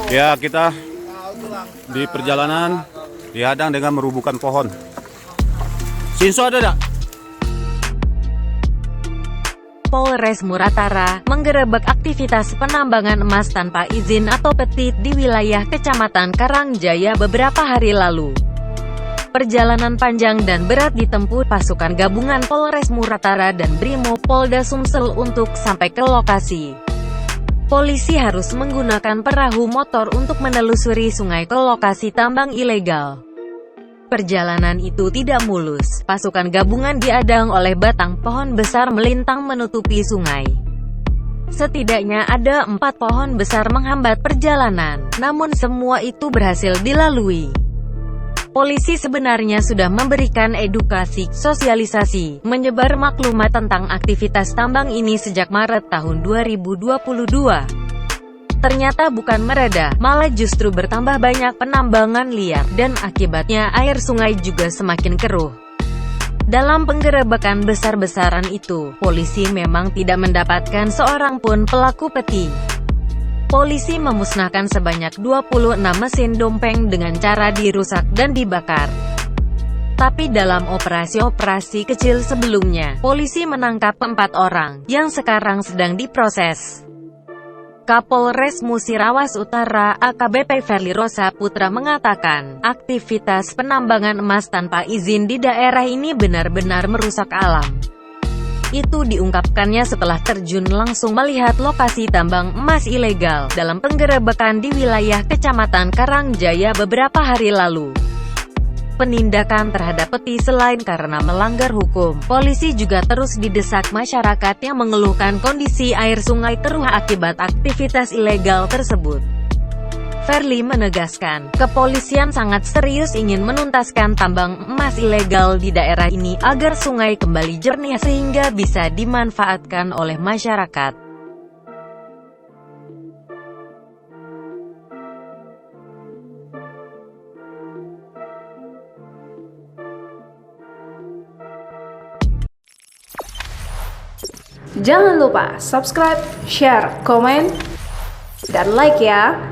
Ya, kita di perjalanan dihadang dengan merubuhkan pohon. Sinso ada tak? Polres Muratara menggerebek aktivitas penambangan emas tanpa izin atau petit di wilayah Kecamatan Karangjaya beberapa hari lalu. Perjalanan panjang dan berat ditempuh pasukan gabungan Polres Muratara dan Brimob Polda Sumsel untuk sampai ke lokasi. Polisi harus menggunakan perahu motor untuk menelusuri sungai ke lokasi tambang ilegal. Perjalanan itu tidak mulus. Pasukan gabungan dihadang oleh batang pohon besar melintang menutupi sungai. Setidaknya ada 4 pohon besar menghambat perjalanan, namun semua itu berhasil dilalui. Polisi sebenarnya sudah memberikan edukasi, sosialisasi, menyebar maklumat tentang aktivitas tambang ini sejak Maret tahun 2022. Ternyata bukan mereda, malah justru bertambah banyak penambangan liar, dan akibatnya air sungai juga semakin keruh. Dalam penggerebekan besar-besaran itu, polisi memang tidak mendapatkan seorang pun pelaku peti. Polisi memusnahkan sebanyak 26 mesin dompeng dengan cara dirusak dan dibakar. Tapi dalam operasi-operasi kecil sebelumnya, polisi menangkap 4 orang, yang sekarang sedang diproses. Kapolres Musirawas Utara, AKBP Ferly Rosa Putra mengatakan, aktivitas penambangan emas tanpa izin di daerah ini benar-benar merusak alam. Itu diungkapkannya setelah terjun langsung melihat lokasi tambang emas ilegal, dalam penggerebekan di wilayah Kecamatan Karangjaya beberapa hari lalu. Penindakan terhadap peti selain karena melanggar hukum, polisi juga terus didesak masyarakat yang mengeluhkan kondisi air sungai keruh akibat aktivitas ilegal tersebut. Ferly menegaskan, kepolisian sangat serius ingin menuntaskan tambang emas ilegal di daerah ini agar sungai kembali jernih sehingga bisa dimanfaatkan oleh masyarakat. Jangan lupa subscribe, share, komen, dan like ya.